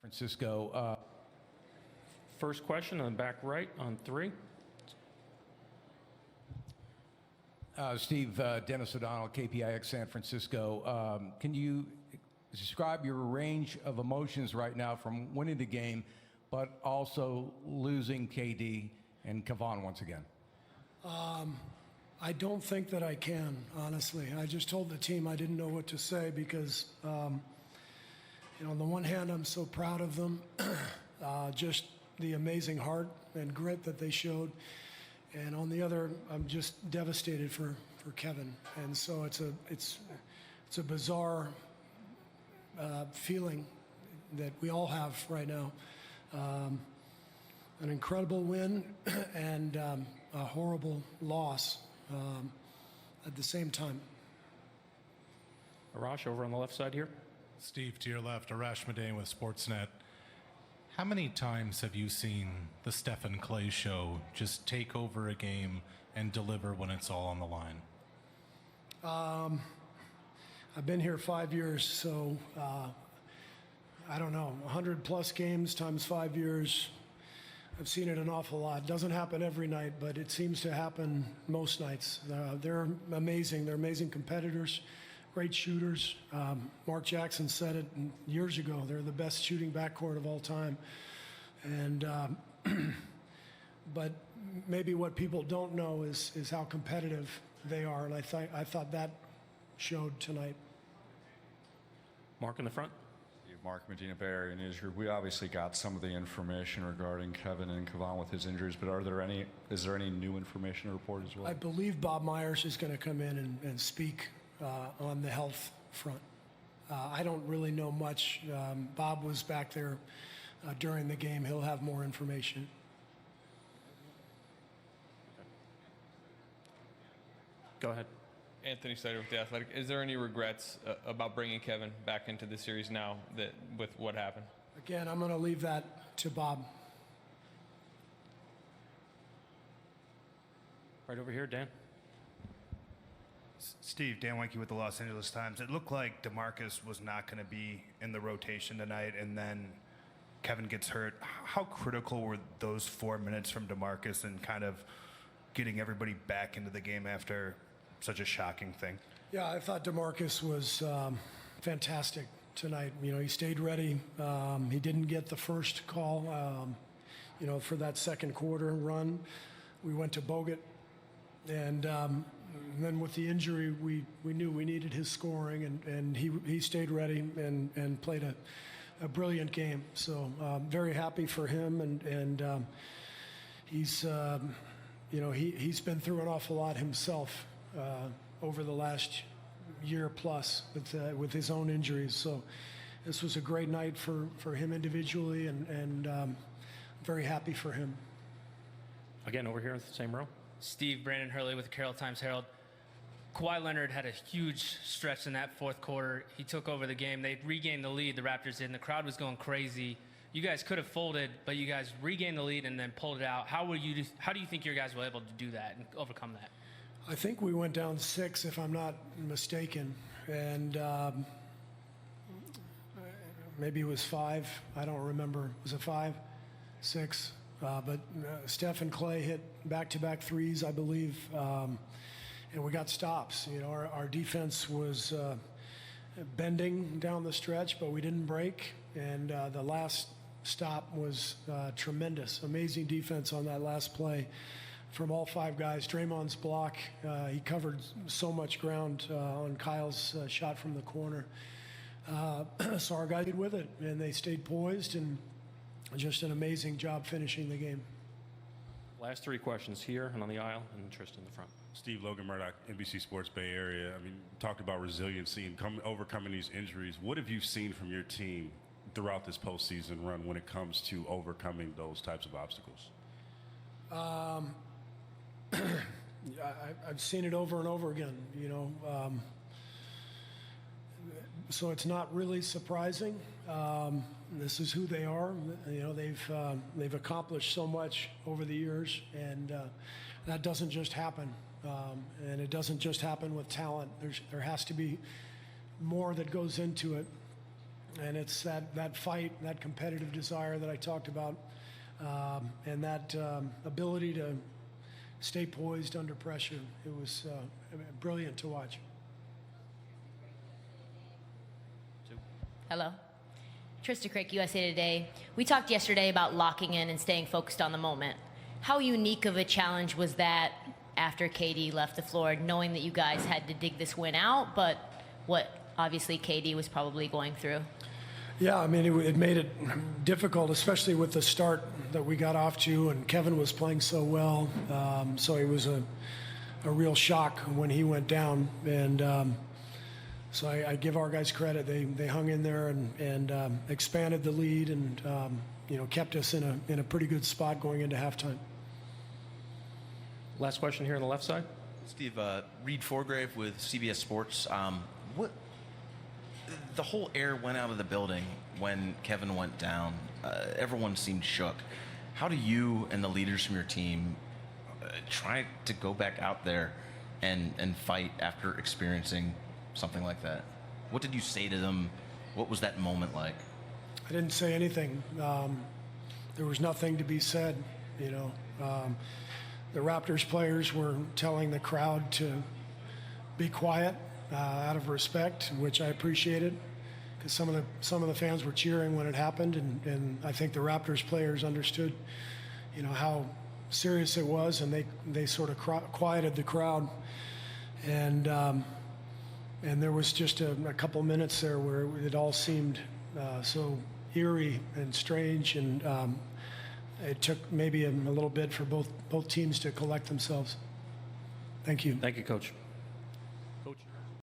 Francisco. First question on the back right on 3. Steve, Dennis O'Donnell, KPIX San Francisco. Can you describe your range of emotions right now from winning the game, but also losing KD and Kevon once again? I don't think that I can, honestly. I just told the team I didn't know what to say because, on the one hand, I'm so proud of them, just the amazing heart and grit that they showed. And on the other, I'm just devastated for Kevin. And so it's a bizarre feeling that we all have right now. An incredible win and a horrible loss at the same time. Arash over on the left side here. Steve, to your left, Arash Madain with Sportsnet. How many times have you seen the Stephen Clay show just take over a game and deliver when it's all on the line? I've been here 5 years, so I don't know, 100+ games times 5 years. I've seen it an awful lot. It doesn't happen every night, but it seems to happen most nights. They're amazing. They're amazing competitors, great shooters. Mark Jackson said it years ago. They're the best shooting backcourt of all time. And but maybe what people don't know is how competitive they are, and I thought that showed tonight. Mark in the front. Mark Medina, Bay Area News Group. We obviously got some of the information regarding Kevin and Kevon with his injuries, but is there any new information to report as well? I believe Bob Myers is going to come in and speak on the health front. I don't really know much. Bob was back there during the game. He'll have more information. Go ahead. Anthony Snyder with The Athletic. Is there any regrets about bringing Kevin back into the series now that with what happened? Again, I'm going to leave that to Bob. Right over here, Dan. Steve, Dan Wenke with the Los Angeles Times. It looked like DeMarcus was not going to be in the rotation tonight, and then Kevin gets hurt. How critical were those 4 minutes from DeMarcus and kind of getting everybody back into the game after such a shocking thing? Yeah, I thought DeMarcus was fantastic tonight. He stayed ready. He didn't get the first call, for that second quarter run. We went to Bogut, and then with the injury, we knew we needed his scoring, and he stayed ready and played a brilliant game. So very happy for him, and he's he's been through an awful lot himself over the last year plus with his own injuries. So this was a great night for him individually, and very happy for him. Again, over here in the same row. Steve, Brandon Hurley with the Carroll Times-Herald. Kawhi Leonard had a huge stretch in that fourth quarter. He took over the game. They regained the lead, the Raptors did, and the crowd was going crazy. You guys could have folded, but you guys regained the lead and then pulled it out. How do you think your guys were able to do that and overcome that? I think we went down 6, if I'm not mistaken, and maybe it was 5. I don't remember. Was it 5? 6? But Steph and Clay hit back-to-back threes, I believe, and we got stops. Our defense was bending down the stretch, but we didn't break, and the last stop was tremendous. Amazing defense on that last play from all 5 guys. Draymond's block, he covered so much ground on Kyle's shot from the corner. So our guys did with it, and they stayed poised, and just an amazing job finishing the game. Last 3 questions here and on the aisle, and Tristan in the front. Steve, Logan Murdoch, NBC Sports Bay Area. I mean, talked about resiliency and overcoming these injuries. What have you seen from your team throughout this postseason run when it comes to overcoming those types of obstacles? I've seen it over and over again, so it's not really surprising. This is who they are. They've accomplished so much over the years, and that doesn't just happen. And it doesn't just happen with talent. There has to be more that goes into it. And it's that fight, that competitive desire that I talked about, and that ability to stay poised under pressure. It was brilliant to watch. Hello. Trista Crick, USA Today. We talked yesterday about locking in and staying focused on the moment. How unique of a challenge was that after KD left the floor, knowing that you guys had to dig this win out, but what obviously KD was probably going through? Yeah, I mean, it made it difficult, especially with the start that we got off to, and Kevin was playing so well. So it was a real shock when he went down. And so I give our guys credit. They hung in there and expanded the lead and, kept us in a pretty good spot going into halftime. Last question here on the left side. Steve, Reed Forgrave with CBS Sports. The whole air went out of the building when Kevin went down. Everyone seemed shook. How do you and the leaders from your team try to go back out there and fight after experiencing something like that? What did you say to them? What was that moment like? I didn't say anything. There was nothing to be said, The Raptors players were telling the crowd to be quiet out of respect, which I appreciated, because some of the fans were cheering when it happened, and I think the Raptors players understood, how serious it was, and they sort of quieted the crowd, and there was just a couple minutes there where it all seemed so eerie and strange, and it took maybe a little bit for both teams to collect themselves. Thank you. Thank you, Coach.